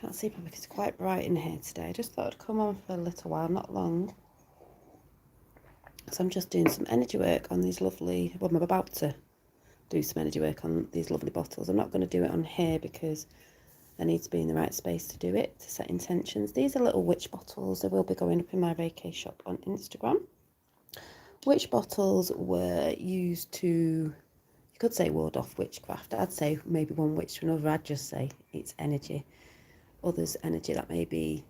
Can't see properly because it's quite bright in here today. I just thought I'd come on for a little while, not long. So I'm just doing some energy work on these lovely, well, I'm about to do some energy work on these lovely bottles. I'm not going to do it on here because I need to be in the right space to do it, to set intentions. These are little witch bottles. They will be going up in my Reiki shop on Instagram. Witch bottles were used to, you could say, ward off witchcraft. I'd say maybe one witch to another. I'd just say it's energy. Others' energy that may be,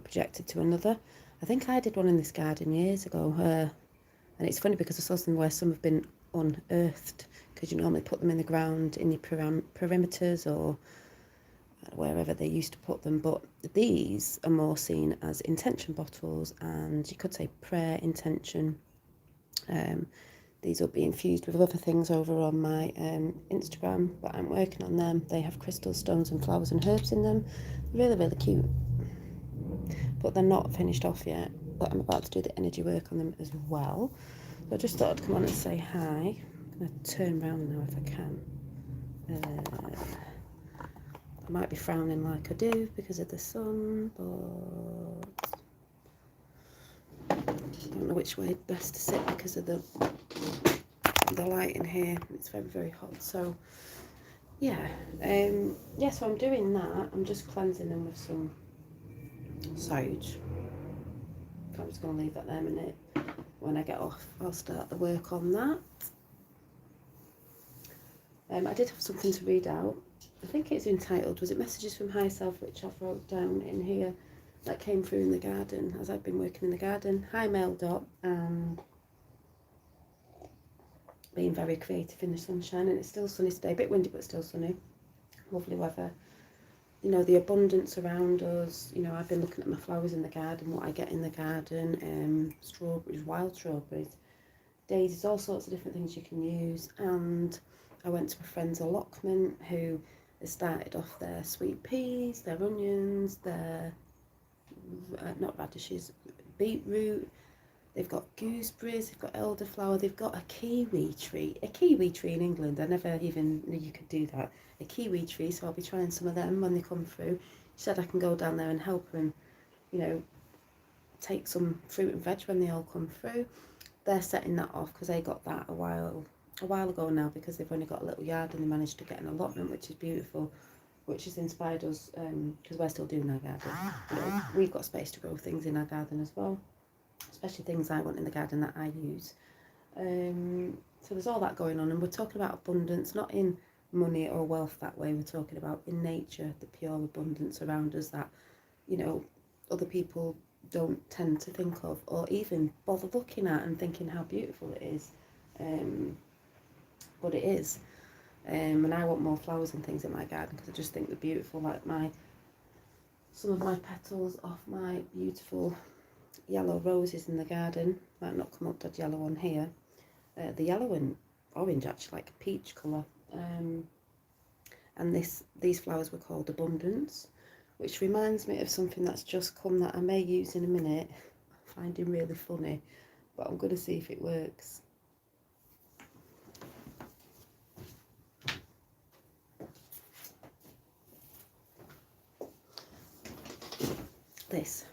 projected to another. I think I did one in this garden years ago. And it's funny because I saw some where some have been unearthed, because you normally put them in the ground in your perimeters or wherever they used to put them, but these are more seen as intention bottles, and you could say prayer intention. These will be infused with other things over on my Instagram, but I'm working on them. They have crystals, stones and flowers and herbs in them. Really, really cute, but they're not finished off yet, but I'm about to do the energy work on them as well. So I just thought I'd come on and say hi. I'm going to turn around now if I can. I might be frowning like I do because of the sun, but I don't know which way best to sit because of the light in here. It's very, very hot. So yeah, so I'm doing that. I'm just cleansing them with some sage. I'm just going to leave that there a minute. When I get off, I'll start the work on that. I did have something to read out. I think it's entitled, was it Messages from Higher Self, which I've wrote down in here, that came through in the garden as I've been working in the garden. Hi Mel Dot, being very creative in the sunshine, and it's still sunny today, a bit windy but still sunny. Lovely weather. You know, the abundance around us. You know, I've been looking at my flowers in the garden, what I get in the garden, strawberries, wild strawberries, daisies, all sorts of different things you can use. And I went to a friend's allotment who has started off their sweet peas, their onions, their, not radishes, beetroot. They've got gooseberries, they've got elderflower, they've got a kiwi tree. A kiwi tree in England, I never even knew you could do that. A kiwi tree, so I'll be trying some of them when they come through. She said I can go down there and help her and, take some fruit and veg when they all come through. They're setting that off because they got that a while ago now, because they've only got a little yard and they managed to get an allotment, which is beautiful, which has inspired us, because we're still doing our garden. We've got space to grow things in our garden as well, especially things I want in the garden that I use. So there's all that going on, and we're talking about abundance, not in money or wealth that way. We're talking about in nature, the pure abundance around us that, other people don't tend to think of or even bother looking at and thinking how beautiful it is. But it is. And I want more flowers and things in my garden because I just think they're beautiful, like some of my petals off my beautiful yellow roses in the garden. Might not come up that yellow on here. The yellow and orange actually, like a peach colour. And these flowers were called Abundance, which reminds me of something that's just come that I may use in a minute. I find it really funny, but I'm going to see if it works. This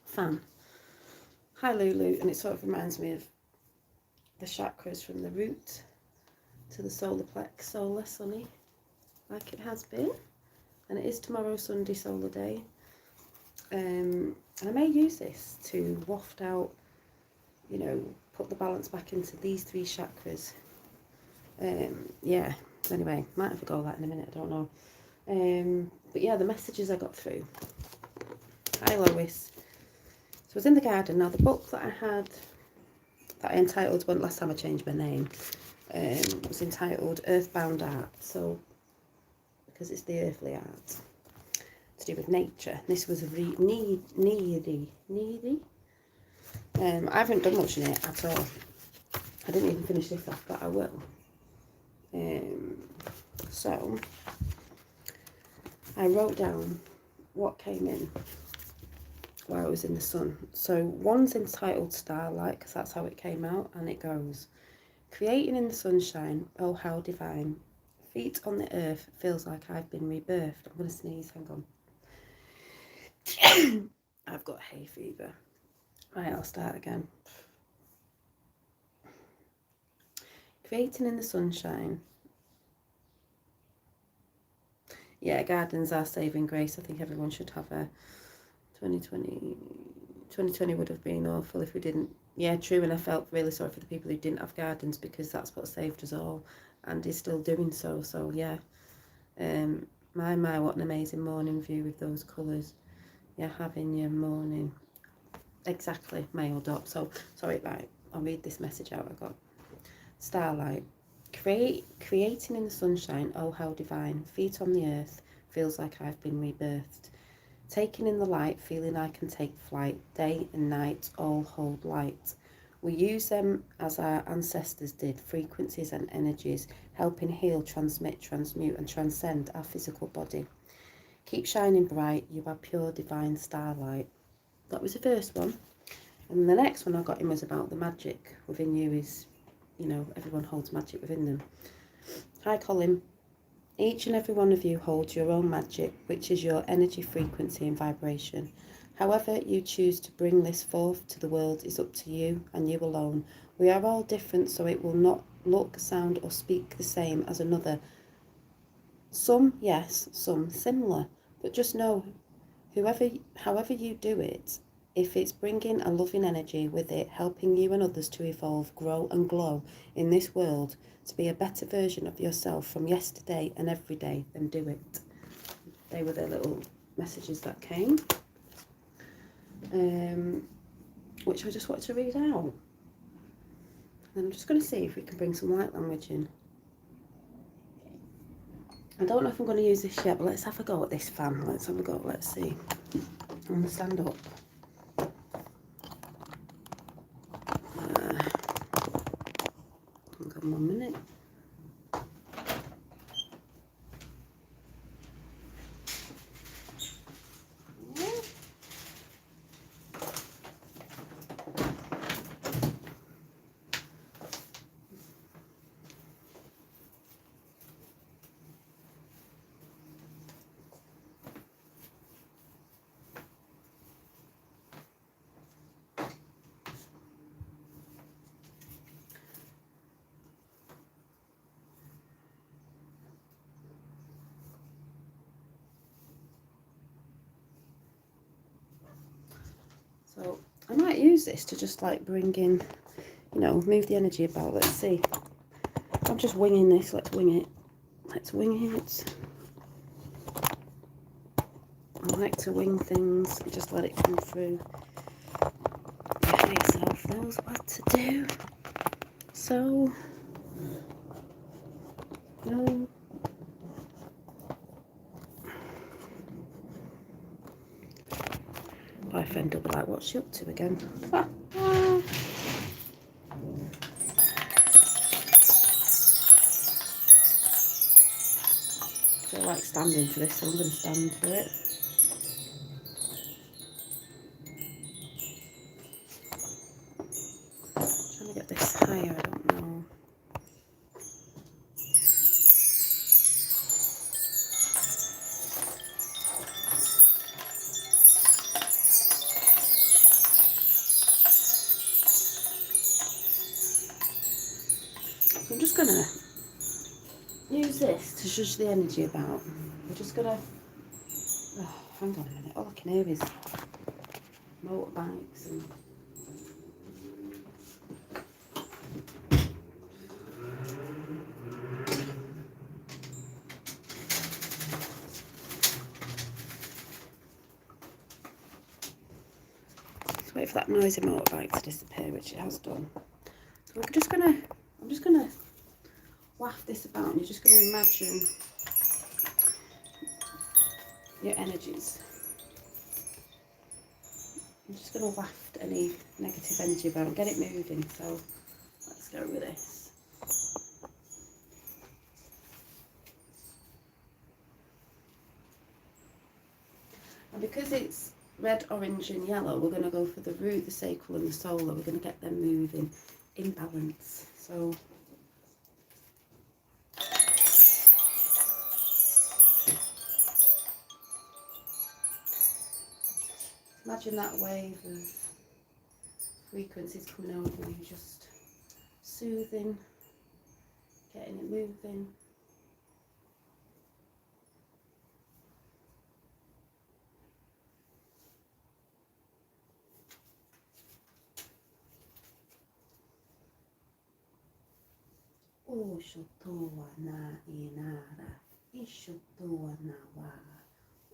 fan. Hi Lulu, and it sort of reminds me of the chakras from the root to the solar plex, solar, sunny, like it has been. And it is tomorrow, Sunday, solar day. And I may use this to waft out, put the balance back into these 3 chakras. Anyway, might have to go that in a minute, I don't know. But yeah, the messages I got through. Hi Lois. So I was in the garden. Now the book that I had, that I entitled, when last time I changed my name, was entitled Earthbound Art. So, because it's the earthly art to do with nature. This was needy. I haven't done much in it at all. I didn't even finish this off, but I will. So I wrote down what came in while I was in the sun. So one's entitled Starlight, because that's how it came out, and it goes, creating in the sunshine, oh how divine, Feet on the earth, feels like I've been rebirthed. I'm going to sneeze, hang on. I've got hay fever. Right, I'll start again. Creating in the sunshine. Yeah, gardens are saving grace. I think everyone should have a 2020 would have been awful if we didn't. Yeah, true, and I felt really sorry for the people who didn't have gardens, because that's what saved us all, and is still doing so. So yeah, my, what an amazing morning view with those colours. Yeah, having your morning. Exactly, male dot. So sorry, right, I'll read this message out I got. Starlight. Creating in the sunshine, oh how divine. Feet on the earth, feels like I've been rebirthed. Taking in the light, feeling I can take flight. Day and night all hold light. We use them as our ancestors did, frequencies and energies, helping heal, transmit, transmute and transcend our physical body. Keep shining bright, you are pure divine starlight. That was the first one. And the next one I got him was about the magic within you is, you know, everyone holds magic within them. Hi Colin. Each and every one of you holds your own magic, which is your energy, frequency and vibration. However you choose to bring this forth to the world is up to you and you alone. We are all different, so it will not look, sound or speak the same as another. Some, yes, some similar. But just know, however you do it, if it's bringing a loving energy with it, helping you and others to evolve, grow and glow in this world, to be a better version of yourself from yesterday and every day, then do it. They were the little messages that came, which I just wanted to read out. And I'm just going to see if we can bring some light language in. I don't know if I'm going to use this yet, but let's have a go at this fan. Let's have a go. Let's see. I'm going to stand up. Hang on 1 minute. So I might use this to just like bring in, you know, move the energy about. Let's see. I'm just winging this. Let's wing it. Let's wing it. I like to wing things and just let it come through. Your higher self knows what to do. So, no. My friend will be like, what's she up to again? I feel like standing for this, so I'm going to stand for it. I'm trying to get this higher, I don't know. So I'm just going to use this to shush the energy about. I'm just going to... Oh, hang on a minute. All I can hear is motorbikes and... Just wait for that noisy motorbike to disappear, which it has done. So I'm just gonna waft this about, and you're just gonna imagine your energies. I'm just gonna waft any negative energy about and get it moving. So let's go with this. And because it's red, orange and yellow, we're going to go for the root, the sacral and the solar. We're going to get them moving in balance. So Imagine that wave of frequencies coming over you, just soothing, getting it moving. Ushotoa na inara, ishotoa na wa,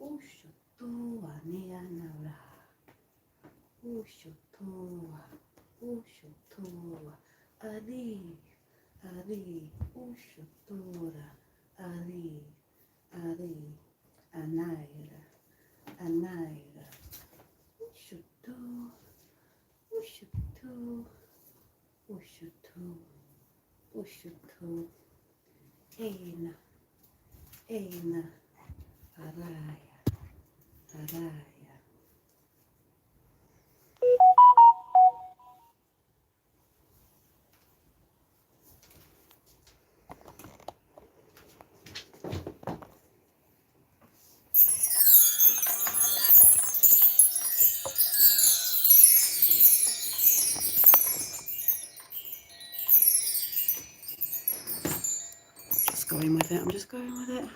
ushotoa ni anara, ushotoa, ushotoa, ali, ali, ushotora, ali, ali, anaira, anaira, ushoto, ushoto, ushoto. Ushutu, Eina, Eina, Araya, Araya. Going with it, I'm just going with it.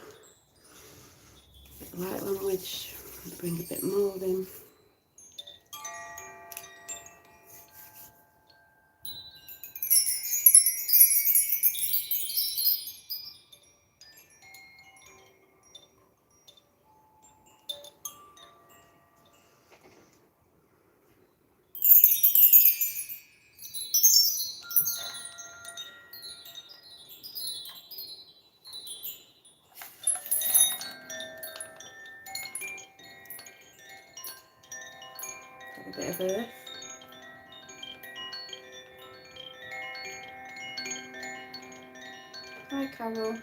Light language, bring a bit more in. A bit of earth. Hi Carol.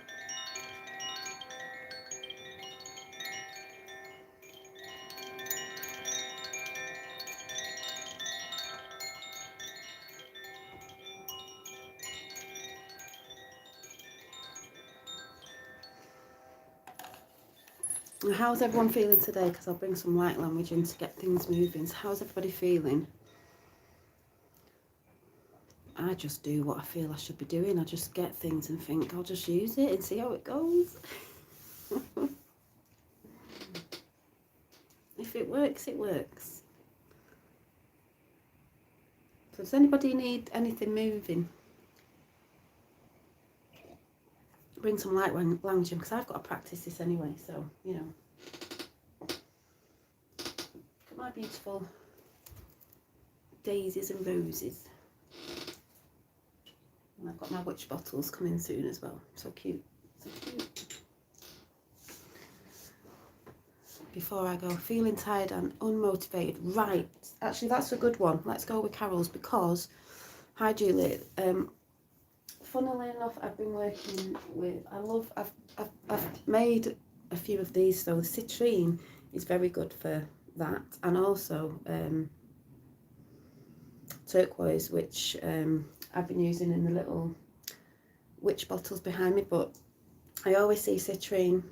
How's everyone feeling today? Because I'll bring some light language in to get things moving. So how's everybody feeling? I just do what I feel I should be doing. I just get things and think I'll just use it and see how it goes. If it works, it works. So does anybody need anything moving? Bring some light language in, because I've got to practice this anyway, so, you know. Look at my beautiful daisies and roses. And I've got my witch bottles coming soon as well. So cute, so cute. Before I go, feeling tired and unmotivated. Right, actually that's a good one. Let's go with Carol's, because, hi Julie, funnily enough, I've been working with, I've made a few of these, so the citrine is very good for that, and also turquoise, which I've been using in the little witch bottles behind me, but I always see citrine,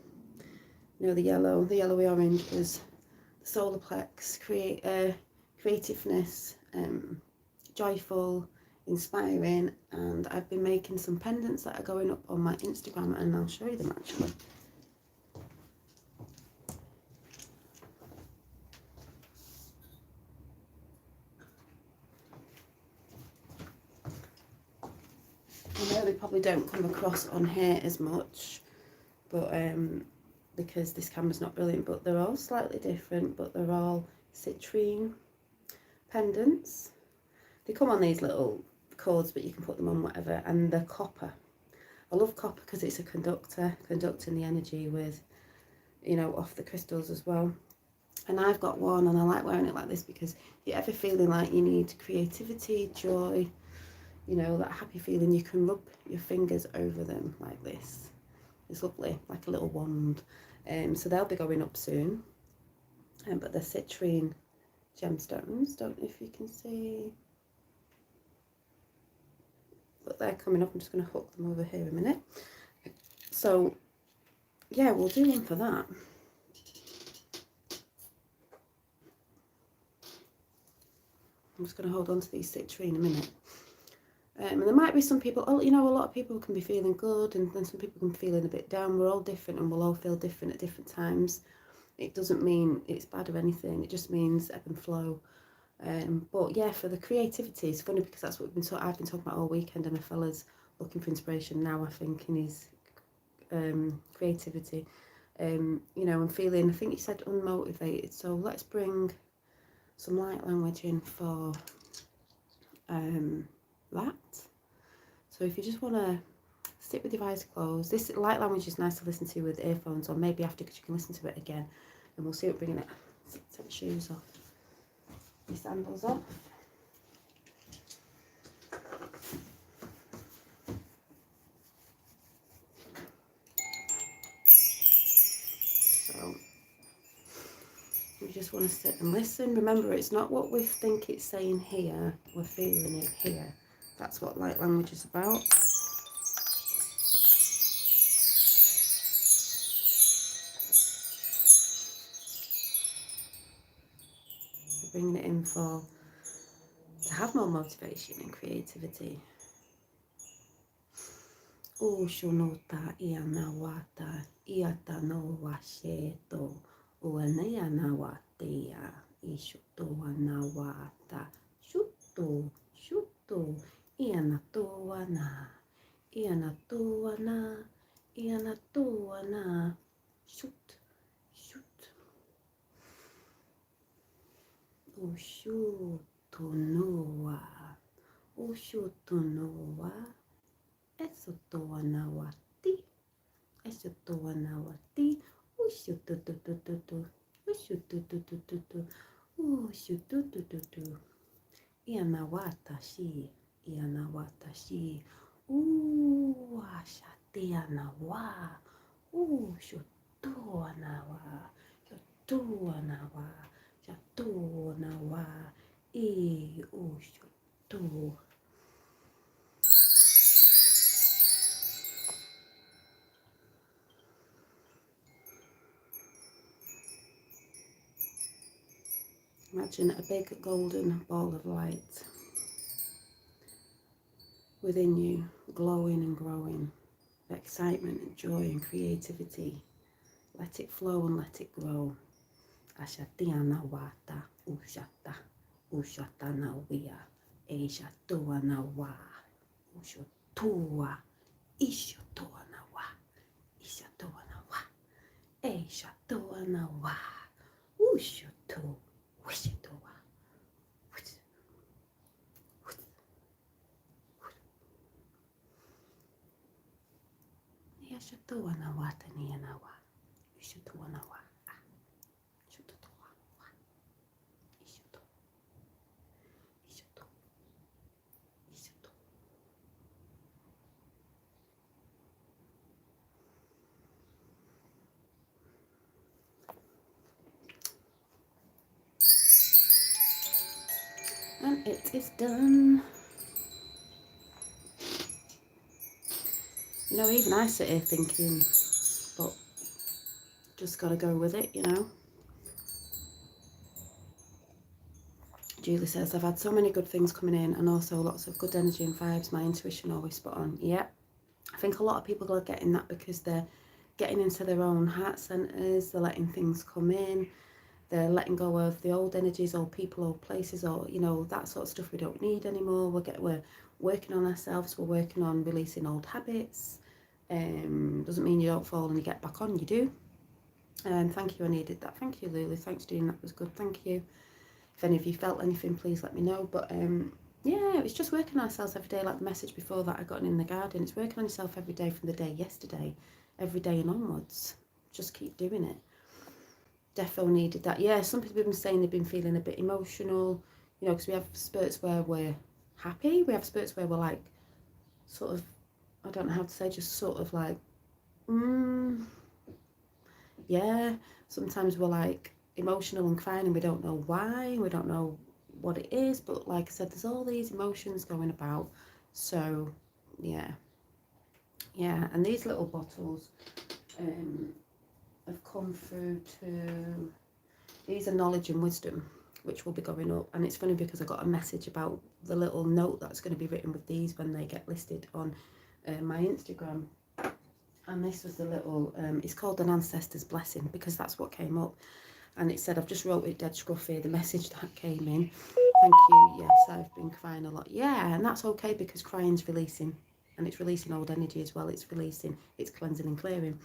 you know, the yellowy orange is the solar plex, creativeness, joyful, inspiring, and I've been making some pendants that are going up on my Instagram, and I'll show you them actually. I know they probably don't come across on here as much, but because this camera's not brilliant, but they're all slightly different, but they're all citrine pendants. They come on these little cords, but you can put them on whatever, and they're copper. I love copper because it's a conductor, conducting the energy with, you know, off the crystals as well. And I've got one, and I like wearing it like this, because if you're ever feeling like you need creativity, joy, you know, that happy feeling, you can rub your fingers over them like this. It's lovely, like a little wand. So they'll be going up soon. But they're citrine gemstones. Don't know if you can see. But they're coming up. I'm just going to hook them over here a minute. So, yeah, we'll do one for that. I'm just going to hold on to these citrine a minute. And there might be some people, oh, you know, a lot of people can be feeling good, and then some people can be feeling a bit down. We're all different, and we'll all feel different at different times. It doesn't mean it's bad or anything. It just means ebb and flow. But yeah, for the creativity, it's funny because that's what I've been talking about all weekend, and my fella's looking for inspiration now, I think, in his creativity. You know, I'm feeling, I think you said unmotivated, so let's bring some light language in for that. So if you just want to sit with your eyes closed, this light language is nice to listen to with earphones, or maybe after, because you can listen to it again, and we'll see what bringing it. Take the shoes off, your sandals off. So you just want to sit and listen. Remember, it's not what we think it's saying here, we're feeling it here. That's what light language is about. We're bringing it in for to have more motivation and creativity. Ushunota ianawata iatano washeto uaneanawatea ishutoanawata shuto shuto ianatoana ianatoana ianatoana shut shut ushutonoa ushutonoa Esotoanawati, Esotoanawati, Ushututututu, Ushututututu, Ushutututu, Ianawatashi, Ianawatashi, Uashatianawa, Ushutuanawa, Shatuanawa, Shatuanawa, Ushutu. Imagine a big golden ball of light within you, glowing and growing, excitement and joy and creativity. Let it flow and let it grow. Ashatiana wata, ushata, ushatana wia, eshatua na wa, ushotua, ishotua na wa, ishatua na wa, eshatua na wa, ushotu. Yashatuanawa tanianawa. Yashatuanawa. Shatutua. Ishatu. Ishatu. Ishatu. And it is done. You know, even I sit here thinking, but just got to go with it, you know. Julie says, I've had so many good things coming in and also lots of good energy and vibes. My intuition always spot on. Yeah, I think a lot of people are getting that because they're getting into their own heart centres, they're letting things come in, they're letting go of the old energies, old people, old places, or, you know, that sort of stuff we don't need anymore. We're working on ourselves, we're working on releasing old habits. Doesn't mean you don't fall and you get back on, you do. Thank you, I needed that. Thank you, Lulu, thanks for doing that, was good, thank you. If any of you felt anything, please let me know. But yeah, it's just working on ourselves every day, like the message before that I got in the garden. It's working on yourself every day from the day yesterday, every day and onwards. Just keep doing it. Defo needed that. Yeah, some people have been saying they've been feeling a bit emotional, you know, because we have spurts where we're happy, we have spurts where we're like, sort of, I don't know how to say, just sort of like, yeah, sometimes we're like emotional and crying and we don't know why, we don't know what it is, but like I said, there's all these emotions going about. So yeah, and these little bottles have come through to, these are knowledge and wisdom which will be going up. And it's funny because I got a message about the little note that's going to be written with these when they get listed on my Instagram. And this was the little, it's called an ancestor's blessing because that's what came up. And it said, I've just wrote it dead scruffy, the message that came in. Thank you, yes, I've been crying a lot. Yeah, and that's okay because crying's releasing. And it's releasing old energy as well. It's releasing, it's cleansing and clearing.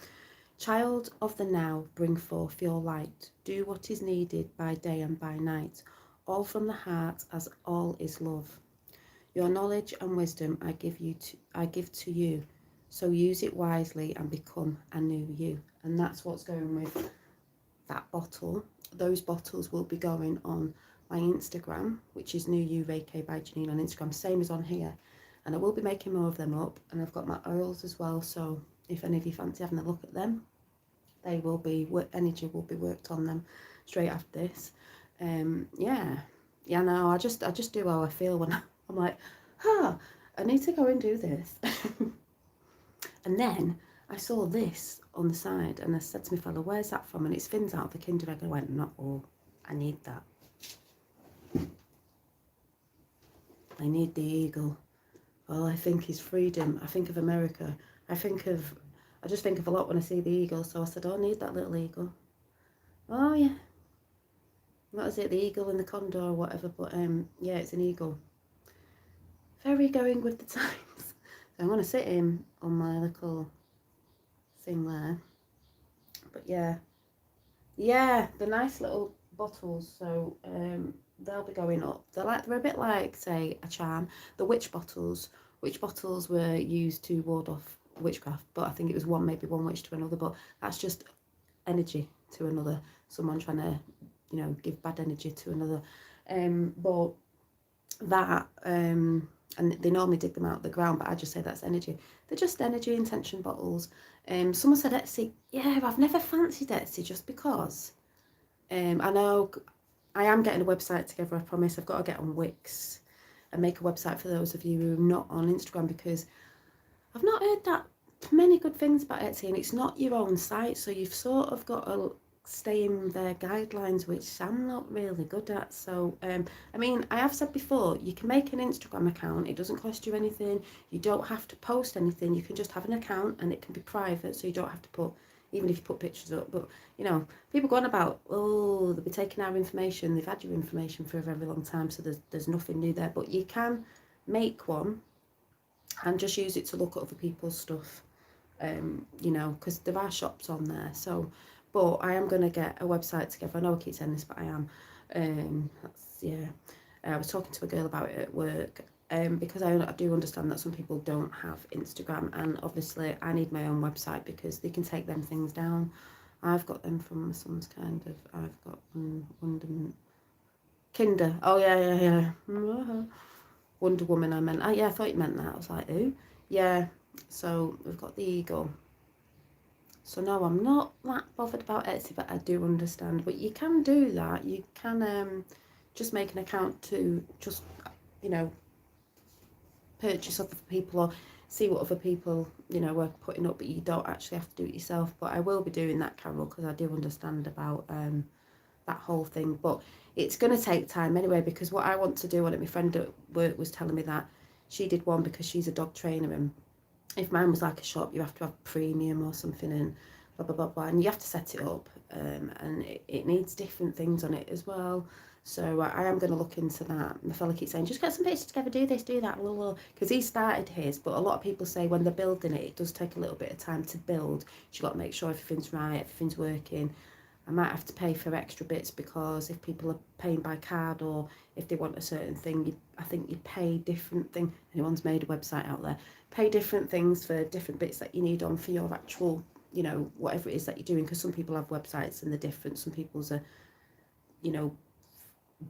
Child of the now, bring forth your light. Do what is needed by day and by night. All from the heart, as all is love. Your knowledge and wisdom I give to you. So use it wisely and become a new you. And that's what's going with that bottle. Those bottles will be going on my Instagram, which is New You Reiki by Janine on Instagram, same as on here. And I will be making more of them up, and I've got my oils as well, so if any of you fancy having a look at them, they will be, energy will be worked on them straight after this. No, I just do how I feel when I'm like, I need to go and do this. And then I saw this on the side, and I said to my fellow, where's that from? And it's Fins out of the Kinder Egg. I went, not all, I need that. I need the eagle. All I think is freedom. I think of America. I just think of a lot when I see the eagle. So I said, I need that little eagle. Oh yeah. What is it? The eagle and the condor or whatever. But yeah, it's an eagle. Very going with the times. So I'm going to sit him on my little thing there. But yeah, the nice little bottles. So they'll be going up. They're a bit like, say, a charm. The witch bottles were used to ward off witchcraft, but I think it was maybe one witch to another, but that's just energy to another, someone trying to, give bad energy to another. But that, and they normally dig them out of the ground, but I just say that's energy. They're just energy intention bottles. Someone said Etsy. Yeah, I've never fancied Etsy just because. I know I am getting a website together, I promise. I've got to get on Wix and make a website for those of you who are not on Instagram, because I've not heard that many good things about Etsy, and it's not your own site, so you've sort of got to stay in their guidelines, which I'm not really good at. So I mean, I have said before, you can make an Instagram account, it doesn't cost you anything, you don't have to post anything, you can just have an account and it can be private, so you don't have to put, even if you put pictures up. But people go on about, oh, they'll be taking our information, they've had your information for a very long time, so there's nothing new there. But you can make one and just use it to look at other people's stuff, because there are shops on there. So, but I am going to get a website together. I know I keep saying this, but I am. I was talking to a girl about it at work, because I do understand that some people don't have Instagram, and obviously I need my own website because they can take them things down. I've got them from my son's I've got Wonderment. Kinder. Oh yeah. Wonder Woman, I meant. I thought you meant that. I was like, ooh. Yeah, so we've got the eagle. So no, I'm not that bothered about Etsy, but I do understand. But you can do that. You can just make an account to just, purchase off of people or see what other people, are putting up, but you don't actually have to do it yourself. But I will be doing that, Carol, because I do understand about that whole thing. But it's going to take time anyway, because what I want to do on it, my friend at work was telling me that she did one because she's a dog trainer, and if mine was like a shop, you have to have premium or something, and blah blah blah blah, and you have to set it up, and it needs different things on it as well. So I am going to look into that. My fella keeps saying, just get some pictures together, do this, do that, because he started his, but a lot of people say when they're building it, it does take a little bit of time to build. You've got to make sure everything's right, everything's working. I might have to pay for extra bits, because if people are paying by card or if they want a certain thing, I think you pay different things. Anyone's made a website out there, pay different things for different bits that you need on for your actual, whatever it is that you're doing, because some people have websites and they're different. Some people's are,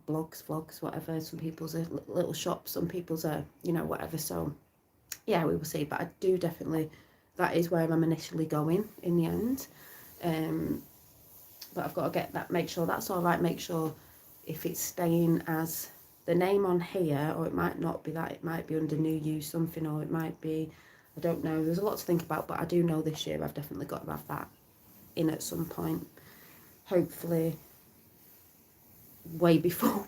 blogs, vlogs, whatever. Some people's are little shops, some people's are, whatever. So yeah, we will see. But I do definitely, that is where I'm initially going in the end. But I've got to get that, make sure that's all right, make sure if it's staying as the name on here, or it might not be that, it might be under New You something, or it might be, I don't know, there's a lot to think about. But I do know this year I've definitely got to have that in at some point, hopefully way before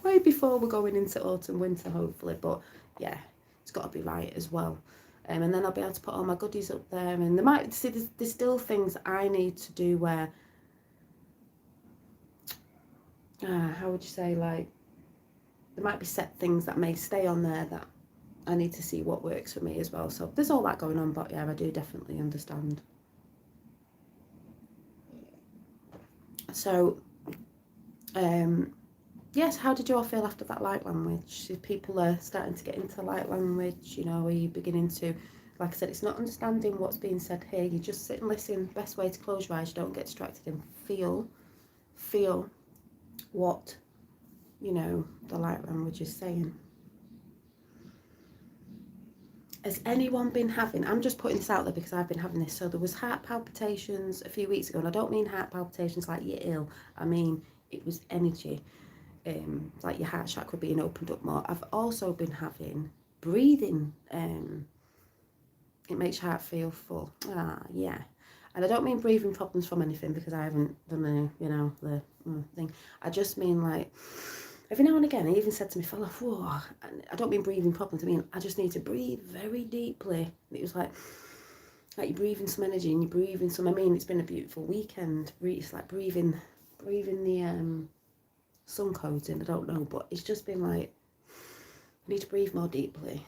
we're going into autumn, winter, hopefully. But yeah, it's got to be right as well. And then I'll be able to put all my goodies up there. And there's still things I need to do where, how would you say, like, there might be set things that may stay on there that I need to see what works for me as well. So there's all that going on, but yeah, I do definitely understand. So, yes, how did you all feel after that light language? If people are starting to get into light language, you know, are you beginning to, like I said, it's not understanding what's being said here. You just sit and listen. Best way to close your eyes, you don't get distracted, and feel what, you know, the light language is saying. Has anyone been having, I'm just putting this out there because I've been having this, so there was heart palpitations a few weeks ago, and I don't mean heart palpitations like you're ill, I mean it was energy, like your heart chakra being opened up more. I've also been having breathing, it makes your heart feel full, yeah. And I don't mean breathing problems from anything, because I haven't done the, you know, the thing. I just mean like, every now and again, I even said to my fellow, whoa, and I don't mean breathing problems, I mean, I just need to breathe very deeply. And it was like you're breathing some energy and you're breathing some, I mean, it's been a beautiful weekend. It's like breathing the sun codes in, I don't know, but it's just been like, I need to breathe more deeply.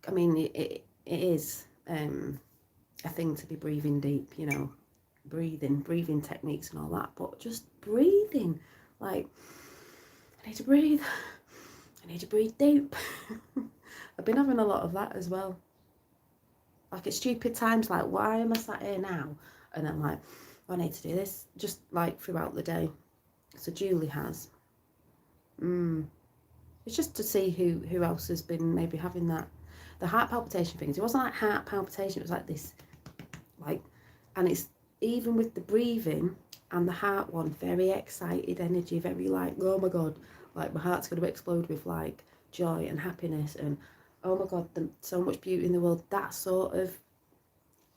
I mean, it is a thing to be breathing deep, you know, breathing techniques and all that, but just breathing, like, I need to breathe. I need to breathe deep. I've been having a lot of that as well. Like at stupid times, like, why am I sat here now? And I'm like, I need to do this, just like throughout the day. So Julie has. It's just to see who else has been maybe having that. The heart palpitation things, it wasn't like heart palpitation, it was like this, like, and it's even with the breathing and the heart one, very excited energy, very like, oh my God, like my heart's going to explode with like joy and happiness and oh my God, so much beauty in the world. That sort of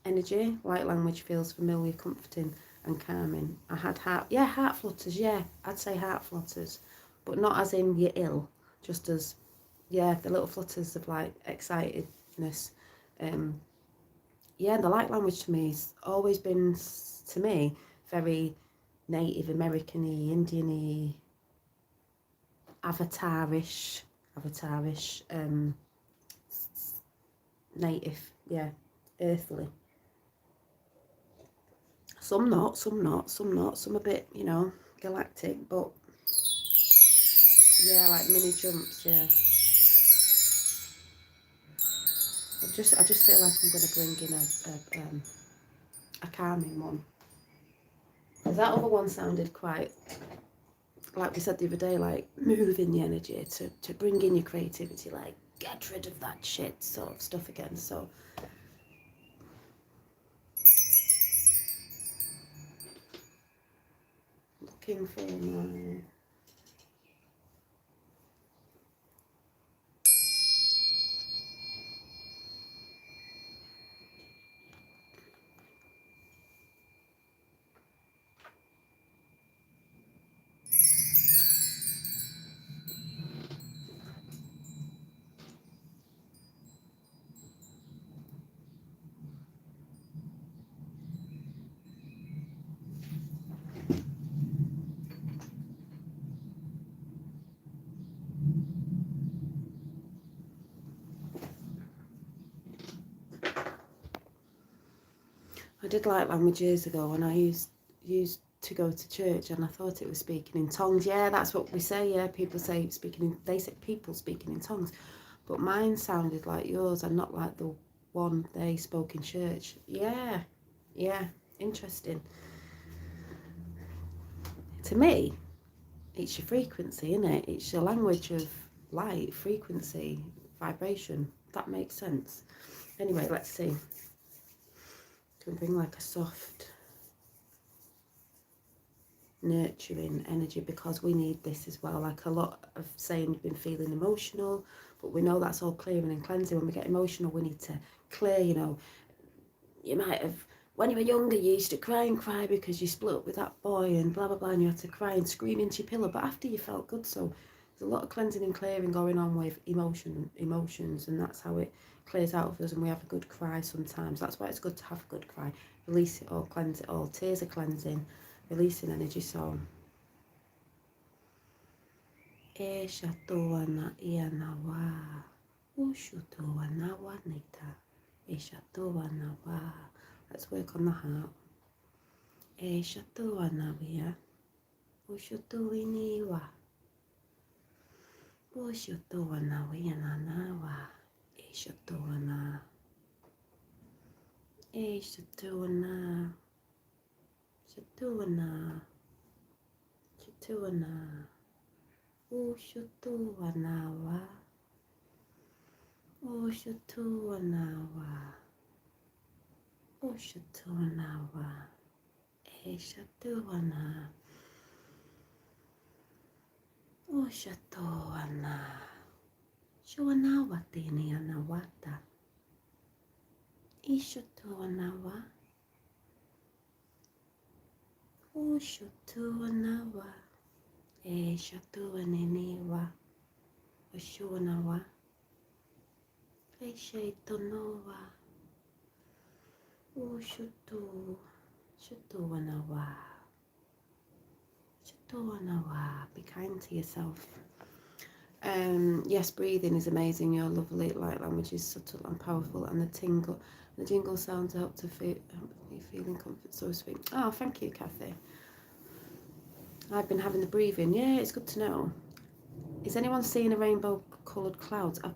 energy, light language feels familiar, comforting and calming. I had heart flutters, yeah, I'd say heart flutters, but not as in you're ill, just as, yeah, the little flutters of like excitedness. Yeah, the light language to me has always been, to me, very Native American-y, Indian-y, avatarish, native, yeah, earthly. Some not, some a bit, you know, galactic, but yeah, like mini jumps, yeah. I just feel like I'm going to bring in a calming one. Because that other one sounded quite, like we said the other day, like moving the energy to bring in your creativity, like get rid of that shit sort of stuff again. So looking for my, I did light language years ago when I used to go to church, and I thought it was speaking in tongues. Yeah, that's what we say. Yeah, people say they say people speaking in tongues, but mine sounded like yours and not like the one they spoke in church. Yeah, interesting. To me, it's your frequency, isn't it? It's your language of light, frequency, vibration. That makes sense. Anyway, let's see. Can bring like a soft, nurturing energy, because we need this as well. Like a lot of saying you've been feeling emotional, but we know that's all clearing and cleansing. When we get emotional, we need to clear, you know. You might have when you were younger, you used to cry and cry because you split up with that boy and blah, blah, blah, and you had to cry and scream into your pillow. But after you felt good, so there's a lot of cleansing and clearing going on with emotions, and that's how it clears out of us, and we have a good cry sometimes. That's why it's good to have a good cry. Release it all, cleanse it all. Tears are cleansing, releasing energy. So, e shatoana ianawa, ushutoana wanita, e shatoana wa. Let's work on the heart. E shatoana wia, ushutuiniwa, ushutoana wiananawa, e shatoana. E shatuana, shatuana, shatuana, o shatuanawa, o shatuanawa, o shatuanawa, e shatuana, o shatuana, shuanawa tini anawata. Ishatuanawa, Ushatuanawa, Shatuaniniwa, Ushuanawa, Shaitonowa, Shatuanawa, Shatuanawa. Be kind to yourself. Yes, breathing is amazing. Your lovely light language is subtle and powerful, and the jingle sounds help to feel you feeling comfort. So sweet. Oh, thank you, Kathy. I've been having the breathing. Yeah, it's good to know. Is anyone seeing a rainbow-coloured clouds? I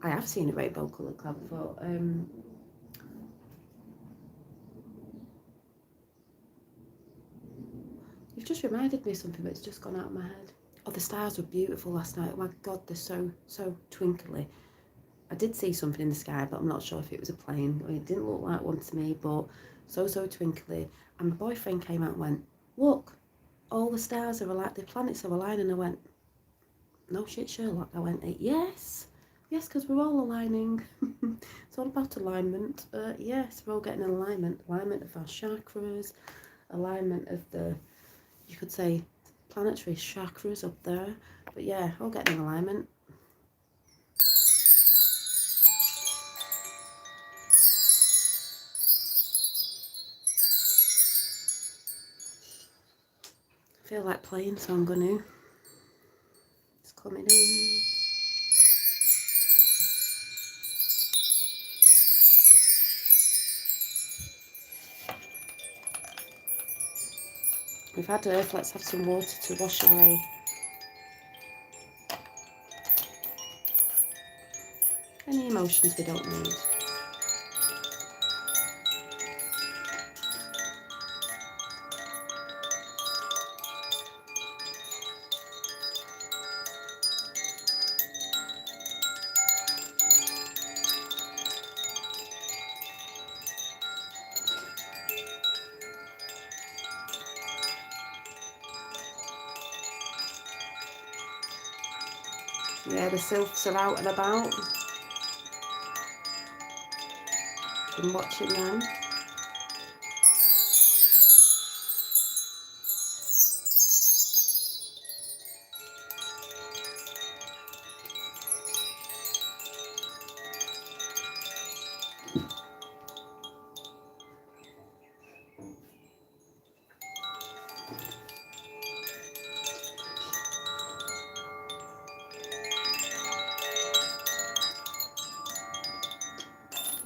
have seen a rainbow-coloured cloud before. You've just reminded me of something that's just gone out of my head. Oh, the stars were beautiful last night. Oh my God, they're so twinkly. I did see something in the sky, but I'm not sure if it was a plane. It didn't look like one to me, but so twinkly. And my boyfriend came out and went, "Look, all the stars are like the planets are aligned." And I went, "No shit, Sherlock." I went, "Yes, because we're all aligning." It's all about alignment. Yes, we're all getting an alignment of our chakras, alignment of the, you could say, planetary chakras up there. But yeah, all getting an alignment. I feel like playing, so I'm gonna. It's coming in. We've had earth, let's have some water to wash away any emotions we don't need. Yeah, the sylphs are out and about. Been watching them.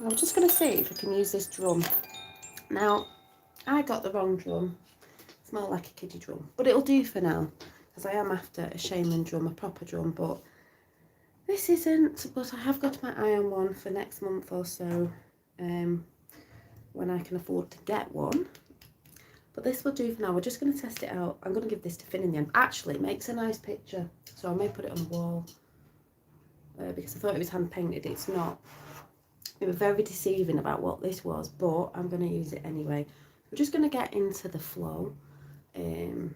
I'm just going to see if I can use this drum. Now, I got the wrong drum. It's more like a kiddie drum. But it'll do for now. Because I am after a Shaman drum, a proper drum. But this isn't. But I have got my eye on one for next month or so. When I can afford to get one. But this will do for now. We're just going to test it out. I'm going to give this to Finn in the end. Actually, it makes a nice picture. So I may put it on the wall. Because I thought it was hand painted. It's not. It was very deceiving about what this was, but I'm going to use it anyway. We're just going to get into the flow. And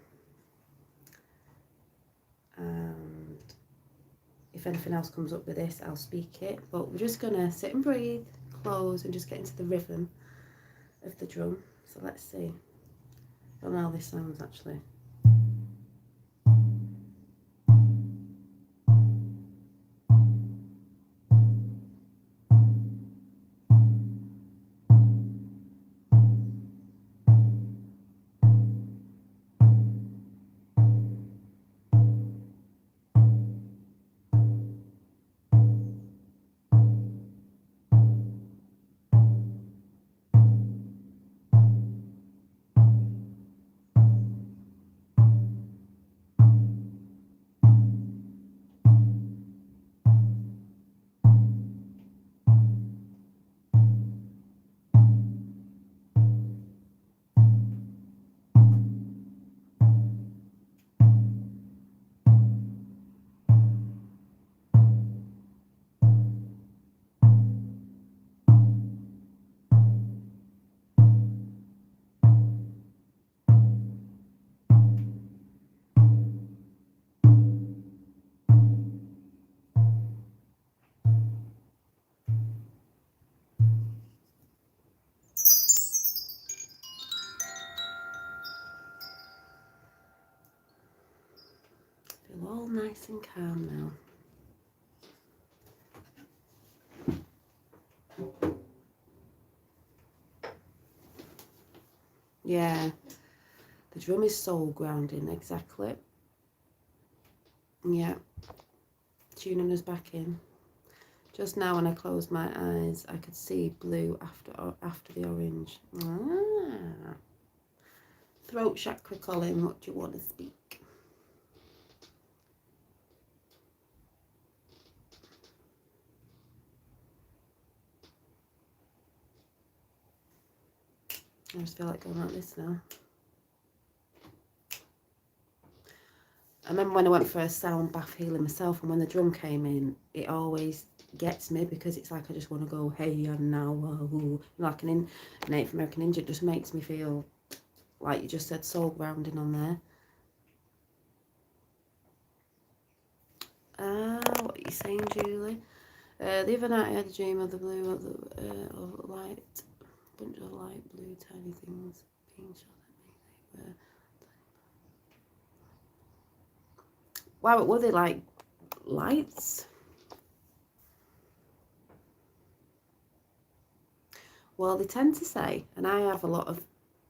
if anything else comes up with this, I'll speak it. But we're just going to sit and breathe, close and just get into the rhythm of the drum. So let's see. I don't know how this sounds actually. Feel all nice and calm now. Yeah, the drum is soul grounding, exactly. Yeah, tuning us back in. Just now when I closed my eyes, I could see blue after the orange. Ah. Throat chakra, Colin, what do you want to speak? I just feel like going like this now. I remember when I went for a sound bath healing myself, and when the drum came in, it always gets me because it's like I just want to go, hey, and now, like an Native American Indian. It just makes me feel like you just said, soul grounding on there. What are you saying, Julie? The other night I had a dream of the blue of light, bunch of light blue tiny things being shot at me. They were. Wow, were they like lights? Well, they tend to say, and I have a lot of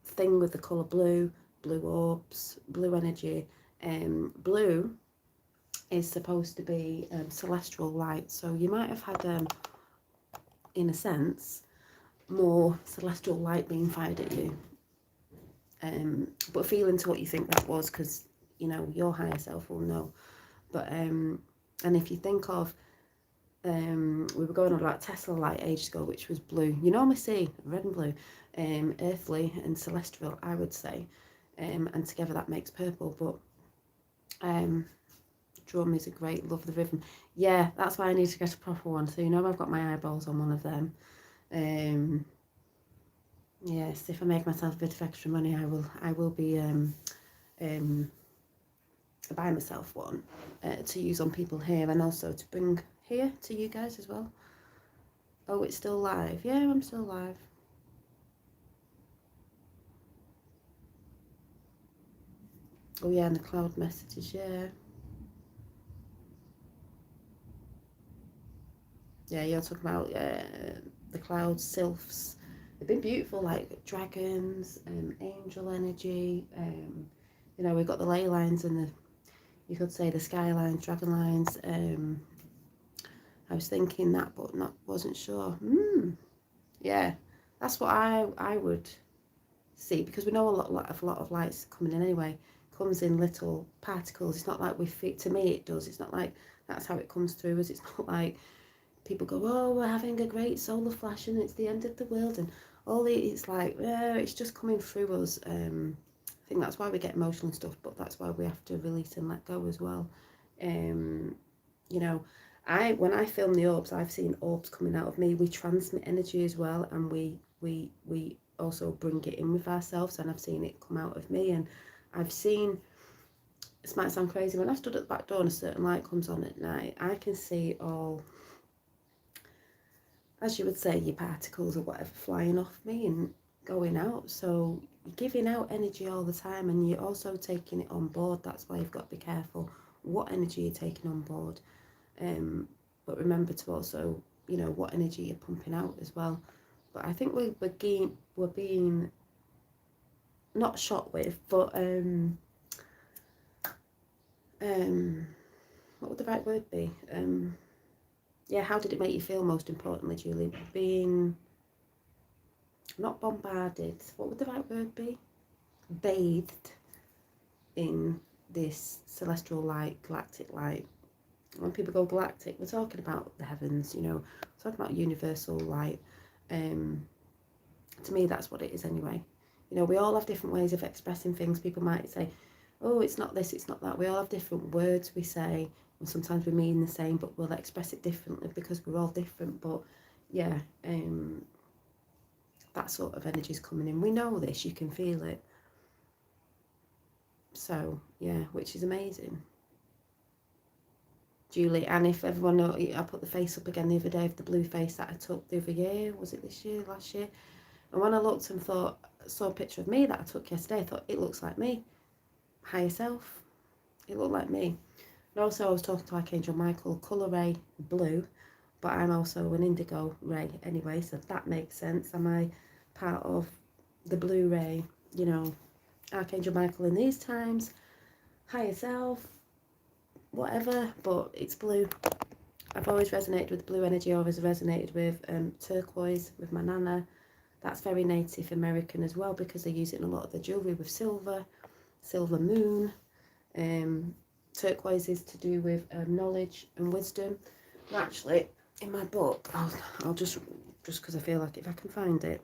thing with the colour blue, blue orbs, blue energy. Blue is supposed to be celestial light, so you might have had, in a sense, more celestial light being fired at you. But feel into what you think that was, because you know your higher self will know. But and if you think of, we were going on about Tesla light ages ago, which was blue. You normally see red and blue, earthly and celestial, I would say, and together that makes purple. But drum is a great, love the rhythm. Yeah, that's why I need to get a proper one. So you know I've got my eyeballs on one of them. Yes, if I make myself a bit of extra money, I will be buy myself one to use on people here, and also to bring here to you guys as well. Oh, it's still live. Yeah, I'm still live. Oh yeah, and the cloud messages, yeah. Yeah, you're talking about the cloud sylphs. They've been beautiful, like dragons, angel energy. You know, we've got the ley lines and you could say the sky lines, dragon lines. I was thinking that, but wasn't sure. Yeah, that's what I would see, because we know a lot of lights coming in anyway. Comes in little particles. It's not like we feel. To me, it does. It's not like that's how it comes through us. It's not like people go, oh, we're having a great solar flash and it's the end of the world, and it's like, it's just coming through us. I think that's why we get emotional and stuff, but that's why we have to release and let go as well. You know, when I film the orbs, I've seen orbs coming out of me. We transmit energy as well, and we also bring it in with ourselves, and I've seen it come out of me. And I've seen, this might sound crazy, when I stood at the back door and a certain light comes on at night, I can see all, as you would say, your particles or whatever flying off me and going out. So you're giving out energy all the time, and you're also taking it on board. That's why you've got to be careful what energy you're taking on board. But remember to also, you know, what energy you're pumping out as well. But I think we're being not shot with, but what would the right word be? Yeah, how did it make you feel, most importantly, Julie? Being not bombarded, what would the right word be? Bathed in this celestial light, galactic light. When people go galactic, we're talking about the heavens, you know, we're talking about universal light. To me, that's what it is anyway. You know, we all have different ways of expressing things. People might say, oh, it's not this, it's not that. We all have different words we say, and sometimes we mean the same, but we'll express it differently because we're all different. But yeah, that sort of energy is coming in. We know this, you can feel it. So yeah, which is amazing, Julie. And if everyone knows, I put the face up again the other day of the blue face that I took the other year. Was it this year, last year? And when I looked and saw a picture of me that I took yesterday, I thought, it looks like me. Higher self. It looked like me. And also I was talking to Archangel Michael, colour ray blue, but I'm also an indigo ray anyway, so that makes sense. Am I part of the blue ray, you know, Archangel Michael in these times, higher self, whatever, but it's blue. I've always resonated with blue energy, always resonated with turquoise, with my nana. That's very Native American as well, because they use it in a lot of the jewellery with silver moon. Turquoise is to do with knowledge and wisdom. Well, actually, in my book, I'll just because I feel like if I can find it,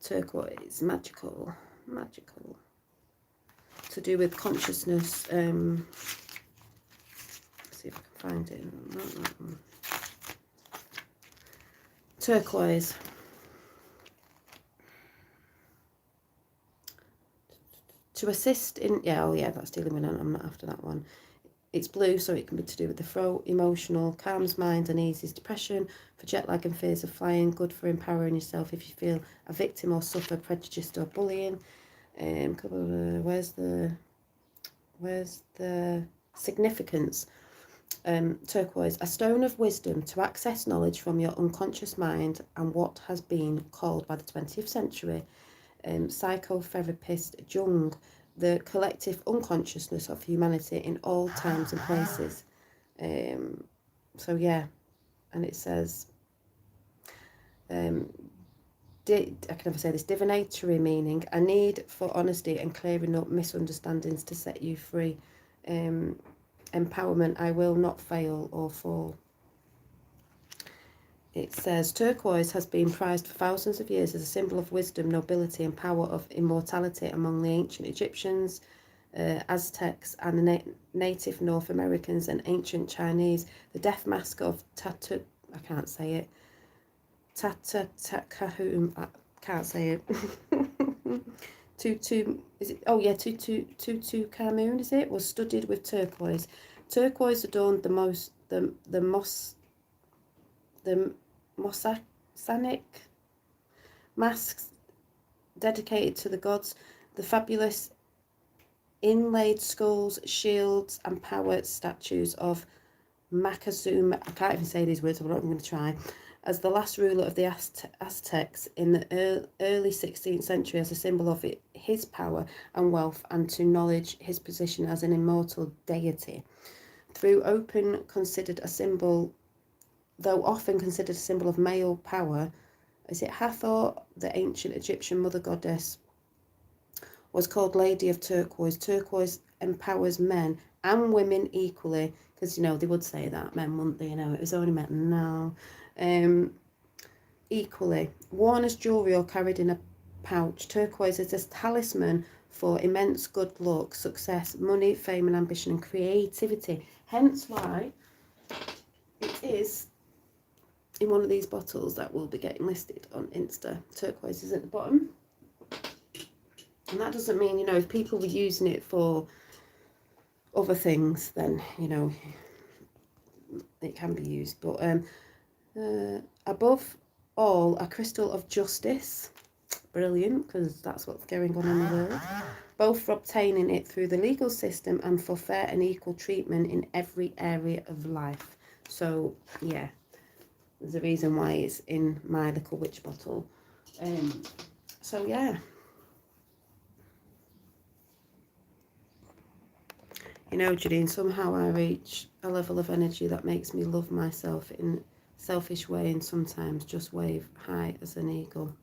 turquoise, magical, to do with consciousness. Let's see if I can find it. Turquoise. To assist in, yeah, oh yeah, that's dealing with, I'm not after that one. It's blue, so it can be to do with the throat, emotional, calms mind and eases depression, for jet lag and fears of flying, good for empowering yourself if you feel a victim or suffer prejudice or bullying. Where's the significance? Turquoise, a stone of wisdom to access knowledge from your unconscious mind and what has been called by the 20th century psychotherapist Jung, the collective unconsciousness of humanity in all times and places. So yeah, and it says, I can never say this, divinatory meaning, a need for honesty and clearing up misunderstandings to set you free. Empowerment, I will not fail or fall. It says, turquoise has been prized for thousands of years as a symbol of wisdom, nobility and power of immortality among the ancient Egyptians, Aztecs and the native North Americans and ancient Chinese. The death mask of Tatu, I can't say it, Tatakahum, I can't say it. Tutankhamun, is it? Was studded with turquoise. Turquoise adorned the Mosaic masks dedicated to the gods, the fabulous inlaid skulls, shields and power statues of Moctezuma, I can't even say these words, but I'm going to try, as the last ruler of the Aztecs in the early 16th century, as a symbol of his power and wealth, and to acknowledge his position as an immortal deity. Though often considered a symbol of male power, is it Hathor, the ancient Egyptian mother goddess, was called Lady of Turquoise. Turquoise empowers men and women equally, because, you know, they would say that, men wouldn't they, you know, it was only men, no. Equally. Worn as jewellery or carried in a pouch, turquoise is a talisman for immense good luck, success, money, fame and ambition and creativity. Hence why it is in one of these bottles that will be getting listed on Insta. Turquoise is at the bottom. And that doesn't mean, you know, if people were using it for other things, then, you know, it can be used. But Above all, a crystal of justice. Brilliant, because that's what's going on in the world. Both for obtaining it through the legal system and for fair and equal treatment in every area of life. So, yeah, there's a reason why it's in my little witch bottle. So, yeah. You know, Janine, somehow I reach a level of energy that makes me love myself in a selfish way and sometimes just wave high as an eagle.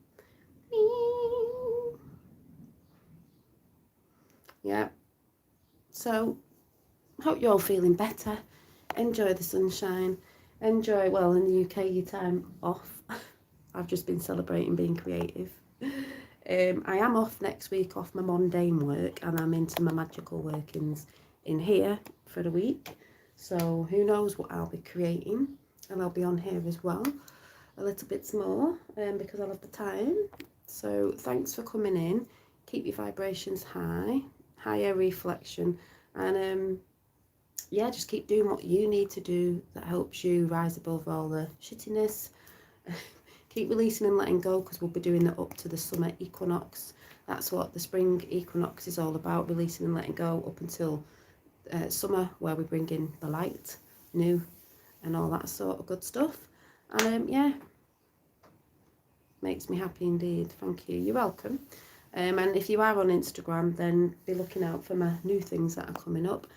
Yeah. So, hope you're all feeling better. Enjoy the sunshine. Enjoy, well, in the UK, your time off. I've just been celebrating being creative. I am off next week, off my mundane work, and I'm into my magical workings in here for the week. So who knows what I'll be creating, and I'll be on here as well a little bit more because I'll have the time. So thanks for coming in. Keep your vibrations high, higher reflection, and yeah, just keep doing what you need to do that helps you rise above all the shittiness. Keep releasing and letting go, because we'll be doing that up to the summer equinox. That's what the spring equinox is all about, releasing and letting go up until summer, where we bring in the light, new, and all that sort of good stuff. And yeah, makes me happy indeed. Thank you. You're welcome. And if you are on Instagram, then be looking out for my new things that are coming up.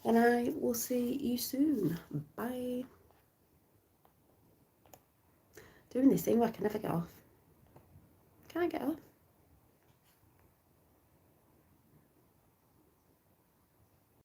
And I will see you soon. Bye. Doing this thing where I can never get off. Can I get off?